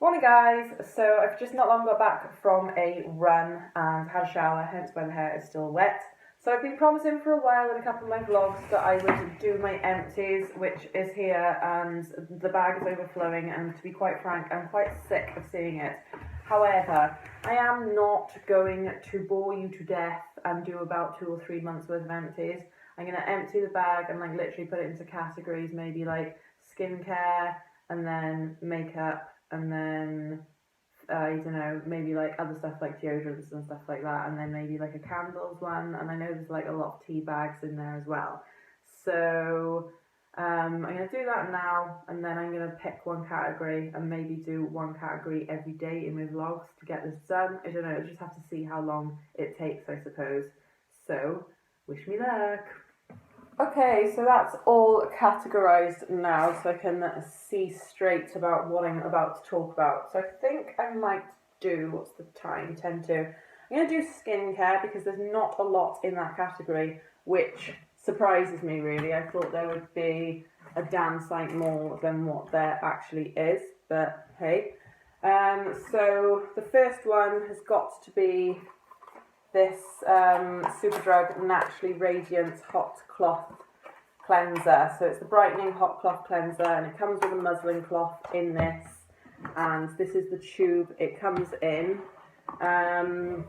Morning guys, so I've just not long got back from a run and had a shower, hence why the hair is still wet. So I've been promising for a while in a couple of my vlogs that I would do my empties, which is here, and the bag is overflowing, and to be quite frank, I'm quite sick of seeing it. However, I am not going to bore you to death and do about 2 or 3 months worth of empties. I'm going to empty the bag and like literally put it into categories, maybe like skincare, and then makeup, and then I don't know, maybe like other stuff like deodorants and stuff like that, and then maybe like a candles one, and I know there's like a lot of tea bags in there as well. So I'm going to do that now, and then I'm going to pick one category and maybe do one category every day in my vlogs to get this done. I don't know, I just have to see how long it takes, I suppose. So wish me luck. Okay, so that's all categorised now, so I can see straight about what I'm about to talk about. So I think I might do, what's the time, 10 to. I'm going to do skincare because there's not a lot in that category, which surprises me really. I thought there would be a damn sight more than what there actually is, but hey. So the first one has got to be this Superdrug Naturally Radiant Hot Cloth Cleanser. So it's the Brightening Hot Cloth Cleanser, and it comes with a muslin cloth in this, and this is the tube it comes in, and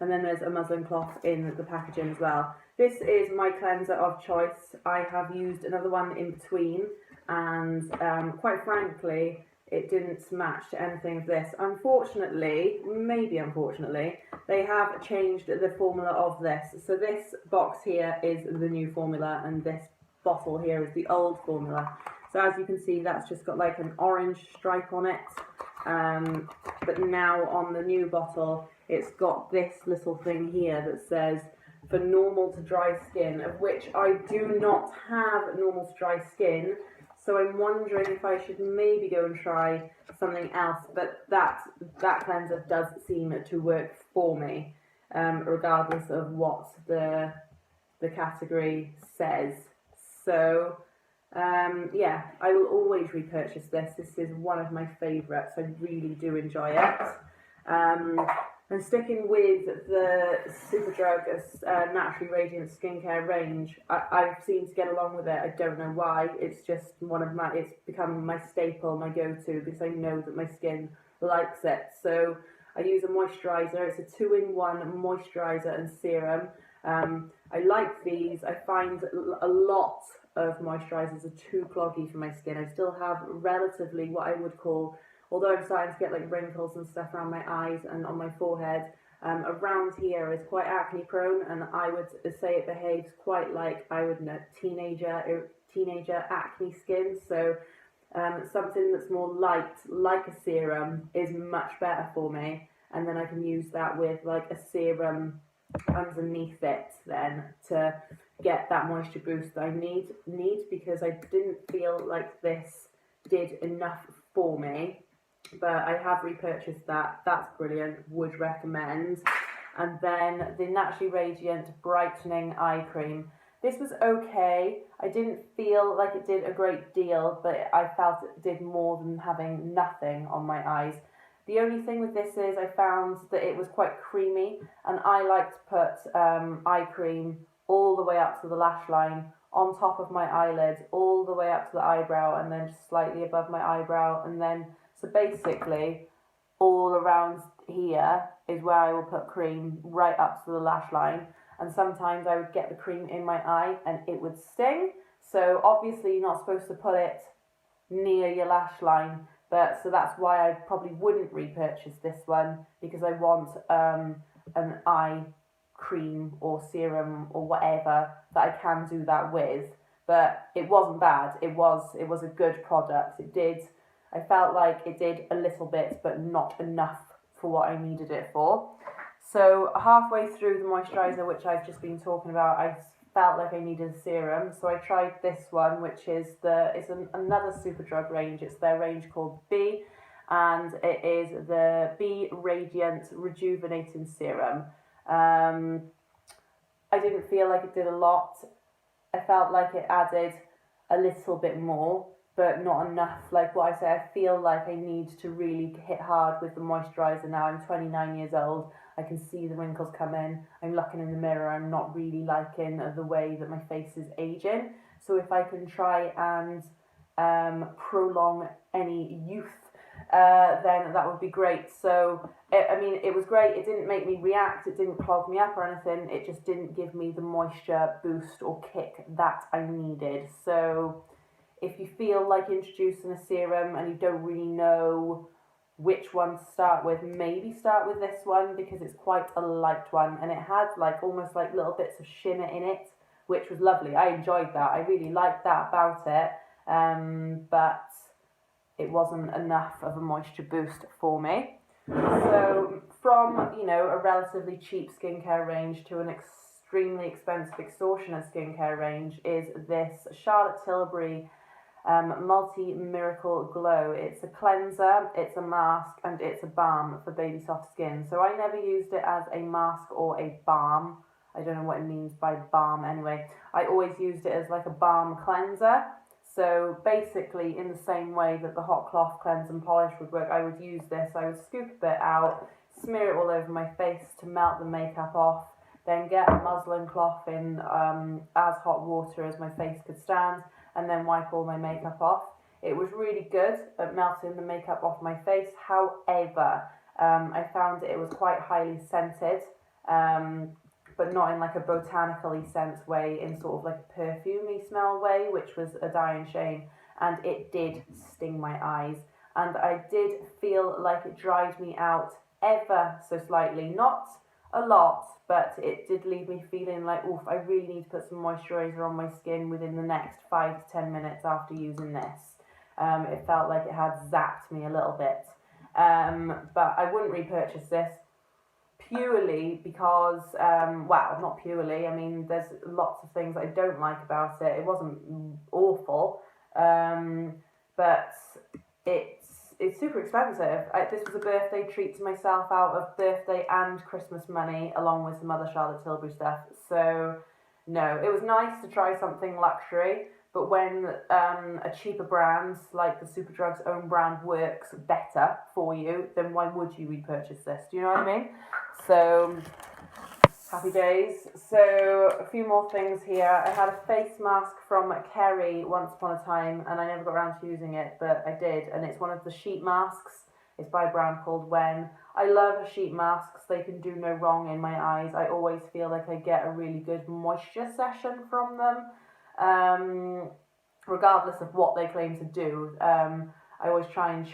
then there's a muslin cloth in the packaging as well. This is my cleanser of choice. I have used another one in between, and quite frankly, it didn't match to anything of this. Unfortunately, maybe unfortunately, they have changed the formula of this. So this box here is the new formula, and this bottle here is the old formula. So as you can see, that's just got like an orange stripe on it. But now on the new bottle, it's got this little thing here that says, for normal to dry skin, of which I do not have normal to dry skin. So I'm wondering if I should maybe go and try something else, but that cleanser does seem to work for me, regardless of what the category says. So yeah, I will always repurchase this. This is one of my favourites. I really do enjoy it. And sticking with the Superdrug Naturally Radiant Skincare range, I seem to get along with it. I don't know why. It's just it's become my staple, my go-to, because I know that my skin likes it. So I use a moisturizer. It's a 2-in-1 moisturizer and serum. I like these. I find a lot of moisturizers are too cloggy for my skin. I still have relatively what I would call, although I'm starting to get like wrinkles and stuff around my eyes and on my forehead, around here is quite acne prone, and I would say it behaves quite like, I would know, teenager acne skin. So something that's more light, like a serum, is much better for me, and then I can use that with like a serum underneath it then to get that moisture boost that I need because I didn't feel like this did enough for me. But I have repurchased that. That's brilliant. Would recommend. And then the Naturally Radiant Brightening Eye Cream. This was okay. I didn't feel like it did a great deal, but I felt it did more than having nothing on my eyes. The only thing with this is I found that it was quite creamy, and I like to put eye cream all the way up to the lash line, on top of my eyelid, all the way up to the eyebrow, and then just slightly above my eyebrow, and then so basically, all around here is where I will put cream, right up to the lash line. And sometimes I would get the cream in my eye and it would sting. So obviously you're not supposed to put it near your lash line. But so that's why I probably wouldn't repurchase this one, because I want an eye cream or serum or whatever that I can do that with. But it wasn't bad. It was a good product. I felt like it did a little bit, but not enough for what I needed it for. So halfway through the moisturizer, which I've just been talking about, I felt like I needed a serum. So I tried this one, which is another Superdrug range. It's their range called B, and it is the B Radiant Rejuvenating Serum. I didn't feel like it did a lot. I felt like it added a little bit more, but not enough. Like what I say, I feel like I need to really hit hard with the moisturiser now. I'm 29 years old. I can see the wrinkles come in. I'm looking in the mirror. I'm not really liking the way that my face is aging. So if I can try and prolong any youth, then that would be great. So, it was great. It didn't make me react. It didn't clog me up or anything. It just didn't give me the moisture boost or kick that I needed. So if you feel like introducing a serum and you don't really know which one to start with, maybe start with this one because it's quite a light one and it had like almost like little bits of shimmer in it, which was lovely. I enjoyed that. I really liked that about it, but it wasn't enough of a moisture boost for me. So from, a relatively cheap skincare range to an extremely expensive extortionate skincare range is this Charlotte Tilbury Multi-Miracle Glow. It's a cleanser, it's a mask, and it's a balm for baby soft skin. So I never used it as a mask or a balm. I don't know what it means by balm anyway. I always used it as like a balm cleanser. So basically in the same way that the hot cloth cleanse and polish would work, I would use this. I would scoop a bit out, smear it all over my face to melt the makeup off, then get a muslin cloth in as hot water as my face could stand, and then wipe all my makeup off. It was really good at melting the makeup off my face. However, I found it was quite highly scented, but not in like a botanically scent way, in sort of like a perfumey smell way, which was a dying shame. And it did sting my eyes. And I did feel like it dried me out ever so slightly. Not a lot, but it did leave me feeling like, oof, I really need to put some moisturiser on my skin within the next 5 to 10 minutes after using this. It felt like it had zapped me a little bit. But I wouldn't repurchase this purely because, well, not purely, I mean, there's lots of things I don't like about it. It wasn't awful, but it's super expensive. This was a birthday treat to myself out of birthday and Christmas money, along with some other Charlotte Tilbury stuff. So, no, it was nice to try something luxury, but when a cheaper brand, like the Superdrug's own brand, works better for you, then why would you repurchase this? Do you know what I mean? So, happy days. So, a few more things here. I had a face mask from Kerry once upon a time, and I never got around to using it, but I did, and it's one of the sheet masks. It's by a brand called VLUNE. I love sheet masks. They can do no wrong in my eyes. I always feel like I get a really good moisture session from them, regardless of what they claim to do. I always try and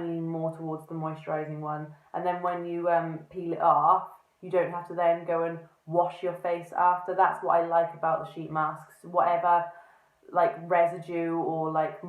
lean more towards the moisturising one, and then when you peel it off, you don't have to then go and wash your face after. That's what I like about the sheet masks. Whatever like residue or like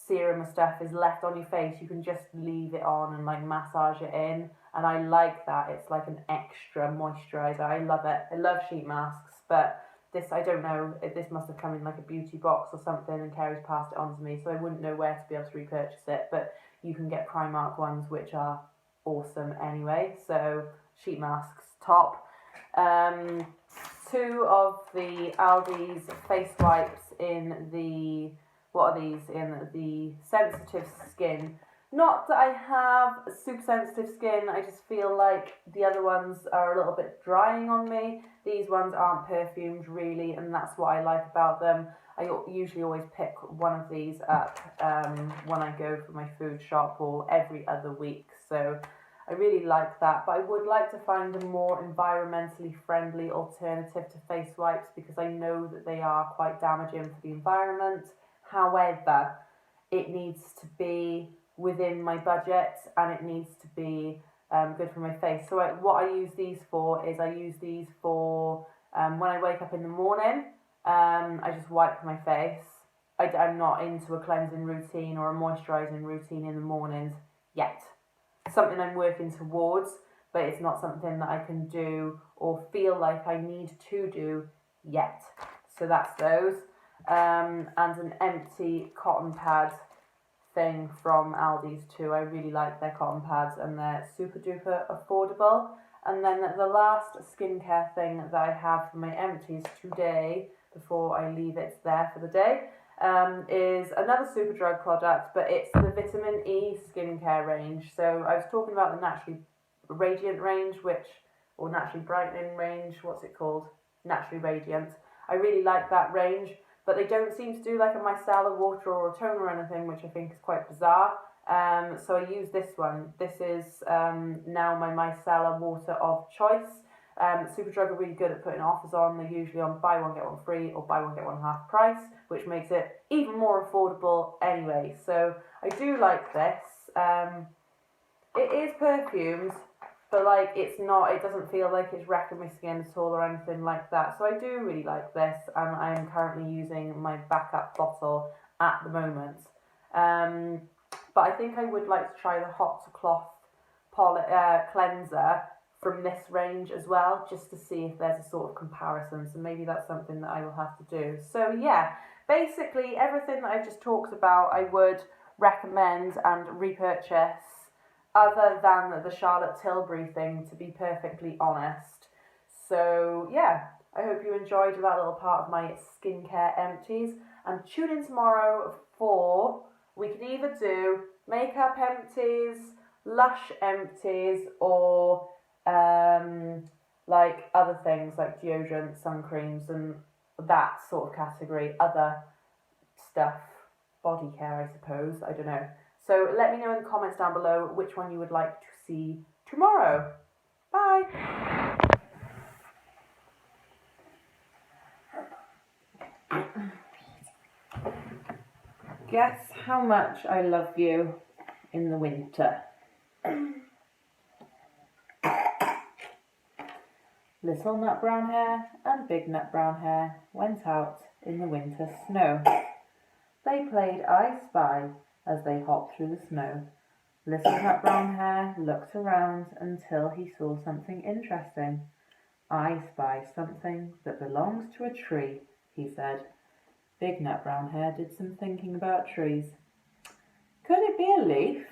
serum and stuff is left on your face, you can just leave it on and like massage it in, and I like that. It's like an extra moisturiser. I love it. I love sheet masks, but this, I don't know, this must have come in like a beauty box or something and Kerry's passed it on to me, so I wouldn't know where to be able to repurchase it, but you can get Primark ones which are awesome anyway. So sheet masks, top. 2 of the Aldi's face wipes in the, what are these, in the sensitive skin. Not that I have super sensitive skin, I just feel like the other ones are a little bit drying on me. These ones aren't perfumed really, and that's what I like about them. I usually always pick one of these up when I go for my food shop or every other week, so I really like that. But I would like to find a more environmentally friendly alternative to face wipes because I know that they are quite damaging for the environment. However, it needs to be within my budget and it needs to be good for my face. So what I use these for is I use these for when I wake up in the morning, I just wipe my face. I'm not into a cleansing routine or a moisturising routine in the mornings yet. It's something I'm working towards, but it's not something that I can do or feel like I need to do yet. So that's those. And an empty cotton pad thing from Aldi's too. I really like their cotton pads and they're super duper affordable. And then the last skincare thing that I have for my empties today, before I leave it there for the day, is another Superdrug product, but it's the Vitamin E skincare range. So I was talking about the Naturally Radiant range, or Naturally Brightening range, what's it called? Naturally Radiant. I really like that range, but they don't seem to do like a micellar water or a toner or anything, which I think is quite bizarre. So I use this one. This is now my micellar water of choice. Superdrug are really good at putting offers on. They're usually on buy one get one free or buy one get one half price, which makes it even more affordable anyway. So I do like this. It is perfumed, but like it doesn't feel like it's wrecking my skin at all or anything like that. So I do really like this, and I am currently using my backup bottle at the moment. But I think I would like to try the Hot to Cloth cleanser from this range as well, just to see if there's a sort of comparison. So maybe that's something that I will have to do. So yeah, basically everything that I've just talked about I would recommend and repurchase, other than the Charlotte Tilbury thing, to be perfectly honest. So yeah, I hope you enjoyed that little part of my skincare empties, and tune in tomorrow for, we can either do makeup empties, Lush empties, or like other things like deodorant, sun creams, and that sort of category, other stuff, body care I suppose, I don't know. So let me know in the comments down below which one you would like to see tomorrow. Bye! Guess how much I love you in the winter. Little nut brown hare and big nut brown hare went out in the winter snow. They played I Spy as they hopped through the snow. Little nut brown hare looked around until he saw something interesting. I spy something that belongs to a tree, he said. Big nut brown hare did some thinking about trees. Could it be a leaf?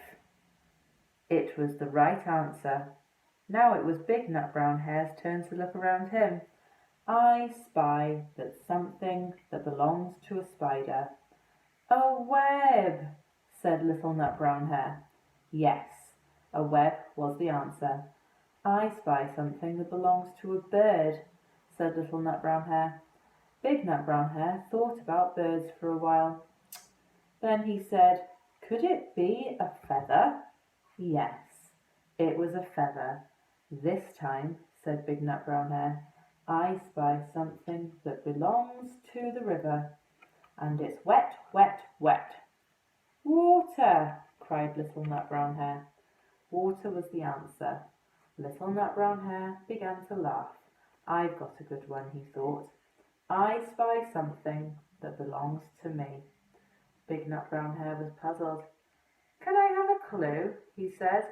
It was the right answer. Now it was Big Nut Brown Hare's turn to look around him. I spy that something that belongs to a spider. A web, said Little Nut Brown Hare. Yes, a web was the answer. I spy something that belongs to a bird, said Little Nut Brown Hare. Big Nut Brown Hare thought about birds for a while. Then he said, could it be a feather? Yes, it was a feather. This time, said Big Nut Brown Hare, I spy something that belongs to the river, and it's wet, wet, wet. Water, cried Little Nut Brown Hare. Water was the answer. Little Nut Brown Hare began to laugh. I've got a good one, he thought. I spy something that belongs to me. Big Nut Brown Hare was puzzled. Can I have a clue? He said.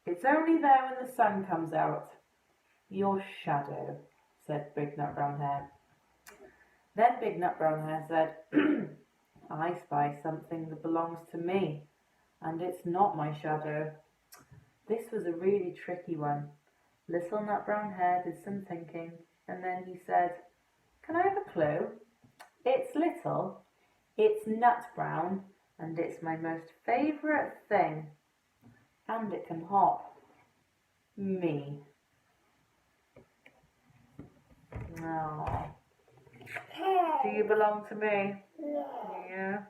It's only there when the sun comes out. Your shadow, said Big Nut Brown Hare. Then Big Nut Brown Hare said, I spy something that belongs to me, and it's not my shadow. This was a really tricky one. Little Nut Brown Hare did some thinking, and then he said, can I have a clue? It's little, it's nut brown, and it's my most favourite thing. And it can hop. Me. Oh. Do you belong to me? Yeah.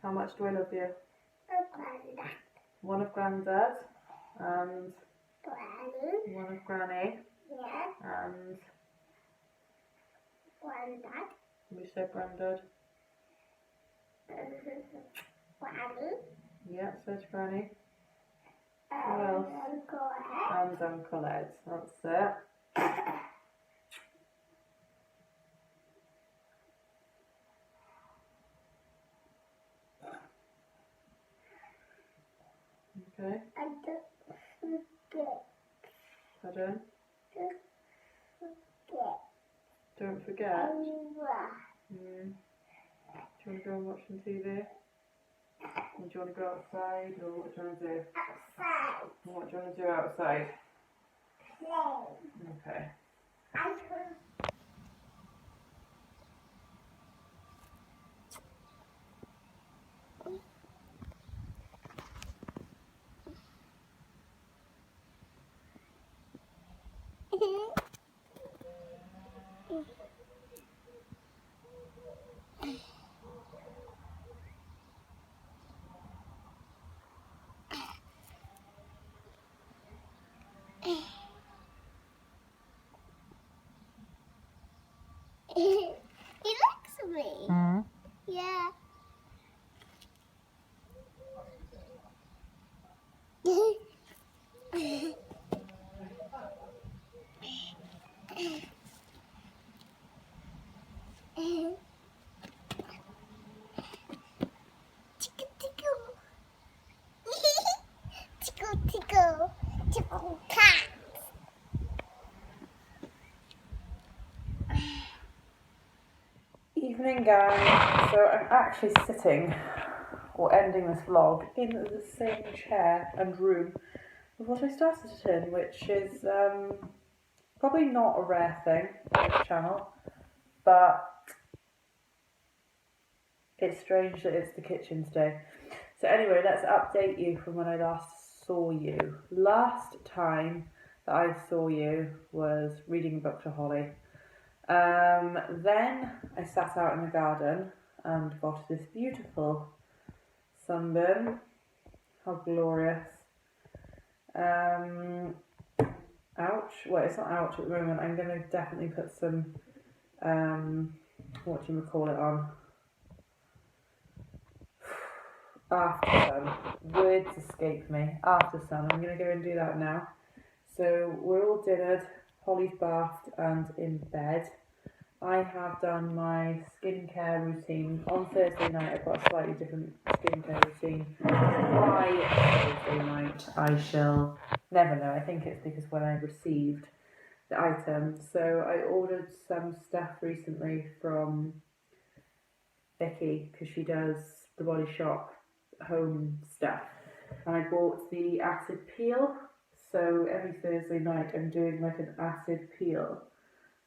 How much do I love you? One of Grandad and Granny. one of Granny Yeah. and Granddad. we said Grandad. Granny. Yeah, says Granny. And else? Uncle Ed. And Uncle Ed. That's it. Okay. And don't forget. Pardon? Don't forget. Don't forget. Anyone. Do you want to go and watch some TV? Do you want to go outside or what do you want to do? Outside. What do you want to do outside? Play. Okay. He likes me. Yeah. Tickle, tickle. Tickle, tickle. Tickle, cat. Evening guys, so I'm actually sitting or ending this vlog in the same chair and room with what I started it in, which is probably not a rare thing on this channel, but it's strange that it's the kitchen today. So anyway, let's update you from when I last saw you. Last time that I saw you was reading a book to Holly. Then I sat out in the garden and got this beautiful sunburn. How glorious. Ouch. Well, it's not ouch at the moment. I'm going to definitely put some, what do you call it on? After sun. Words escape me. After sun. I'm going to go and do that now. So we're all dinnered. Holly's bathed and in bed. I have done my skincare routine. On Thursday night I've got a slightly different skincare routine. Why Thursday night I shall never know. I think it's because when I received the item. So I ordered some stuff recently from Vicky because she does the Body Shop home stuff. And I bought the acid peel. So every Thursday night I'm doing like an acid peel.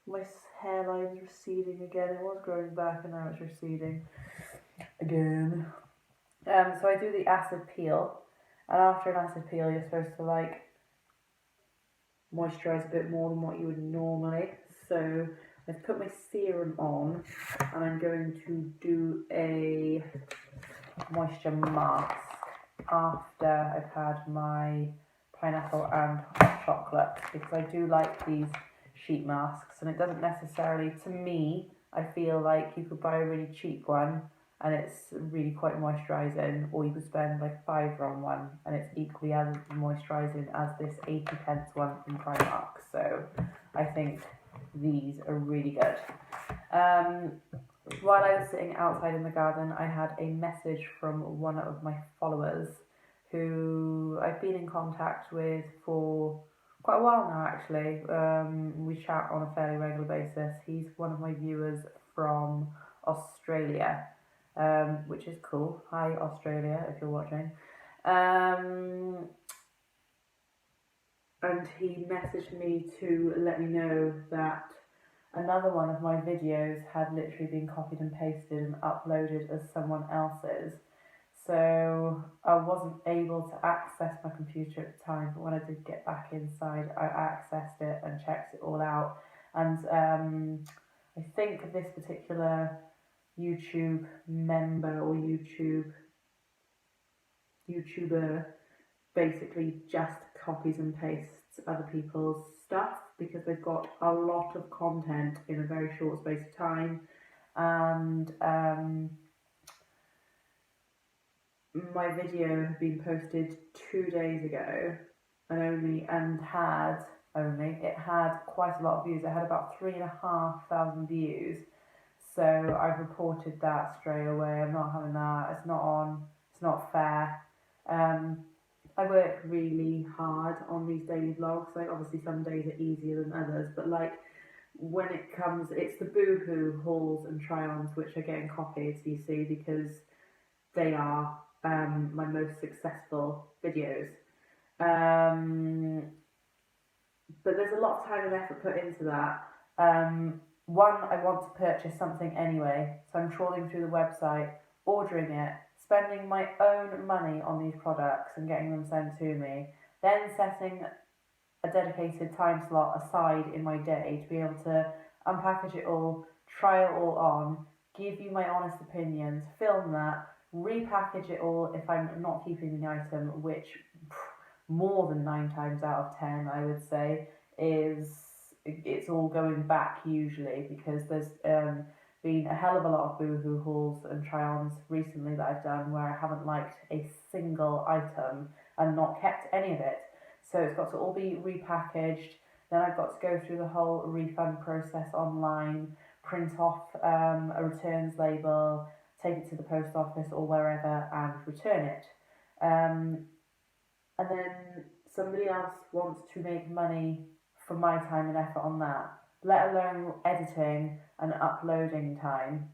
My hairline's receding again. It was growing back and now it's receding again. So I do the acid peel, and after an acid peel you're supposed to like moisturise a bit more than what you would normally. So I've put my serum on and I'm going to do a moisture mask after I've had my pineapple and hot chocolate, because I do like these sheet masks, and it doesn't necessarily, to me, I feel like you could buy a really cheap one and it's really quite moisturising, or you could spend like £5 on one and it's equally as moisturising as this 80p one from Primark. So I think these are really good. While I was sitting outside in the garden, I had a message from one of my followers who I've been in contact with for quite a while now actually. We chat on a fairly regular basis. He's one of my viewers from Australia, which is cool. Hi Australia, if you're watching. And he messaged me to let me know that another one of my videos had literally been copied and pasted and uploaded as someone else's. So I wasn't able to access my computer at the time, but when I did get back inside, I accessed it and checked it all out. And I think this particular YouTube member or YouTuber basically just copies and pastes other people's stuff because they've got a lot of content in a very short space of time. And my video had been posted 2 days ago and it had quite a lot of views. It had about 3,500 views. So I've reported that straight away. I'm not having that. It's not on. It's not fair. I work really hard on these daily vlogs. Like obviously some days are easier than others, but like when it comes, it's the boohoo hauls and try-ons which are getting copied, you see, because they are my most successful videos. But there's a lot of time and effort put into that. One, I want to purchase something anyway, so I'm trawling through the website, ordering it, spending my own money on these products and getting them sent to me, then setting a dedicated time slot aside in my day to be able to unpackage it all, try it all on, give you my honest opinions, film that, repackage it all if I'm not keeping the item, which more than 9 times out of 10 I would say it's all going back usually, because there's been a hell of a lot of boohoo hauls and try-ons recently that I've done where I haven't liked a single item and not kept any of it. So it's got to all be repackaged. Then I've got to go through the whole refund process online, print off a returns label, take it to the post office or wherever and return it. And then somebody else wants to make money from my time and effort on that, let alone editing and uploading time.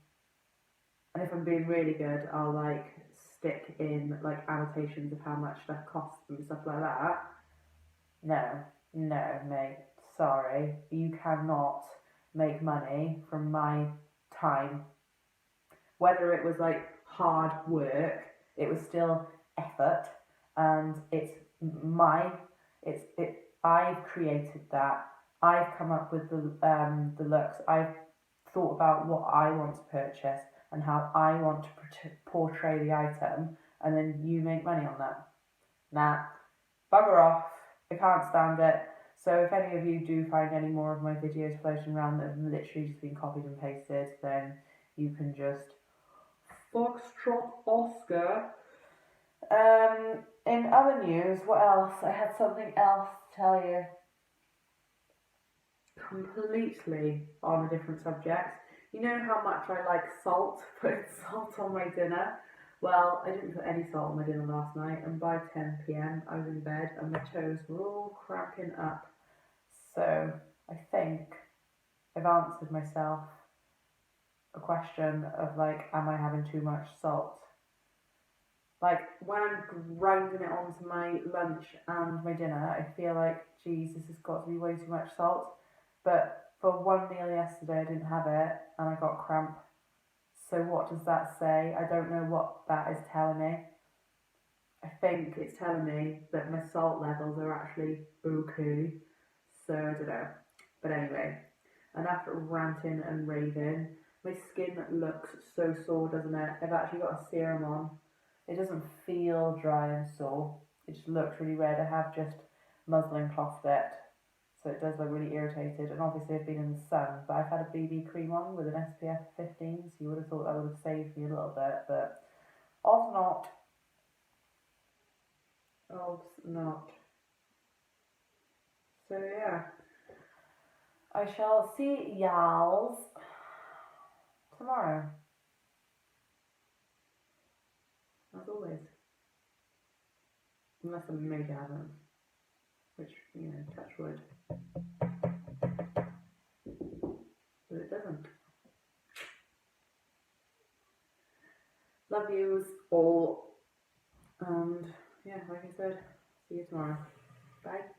And if I'm being really good, I'll like stick in like annotations of how much stuff costs and stuff like that. No, mate, sorry, you cannot make money from my time. Whether it was like hard work, it was still effort, and I've created that. I've come up with the looks. I've thought about what I want to purchase and how I want to portray the item, and then you make money on that. Nah, bugger off. I can't stand it. So if any of you do find any more of my videos floating around that have literally just been copied and pasted, then you can just Foxtrot Oscar. In other news, what else? I had something else to tell you. Completely on a different subject. You know how much I like salt, putting salt on my dinner? Well, I didn't put any salt on my dinner last night, and by 10 PM I was in bed and my toes were all cramping up. So I think I've answered myself a question of like, am I having too much salt? Like when I'm grinding it onto my lunch and my dinner, I feel like, geez, this has got to be way too much salt. But for one meal yesterday, I didn't have it and I got cramp. So what does that say? I don't know what that is telling me. I think it's telling me that my salt levels are actually okay. So I don't know. But anyway, enough ranting and raving. My skin looks so sore, doesn't it? I've actually got a serum on. It doesn't feel dry and sore. It just looks really red. I have just muslin clothed it, so it does look really irritated. And obviously I've been in the sun, but I've had a BB cream on with an SPF 15, so you would have thought that would have saved me a little bit, but obviously not. Obviously not. So yeah, I shall see y'all tomorrow. As always. Unless I'm made to haven't. Which, you know, touch wood. But it doesn't. Love yous all. And yeah, like I said, see you tomorrow. Bye.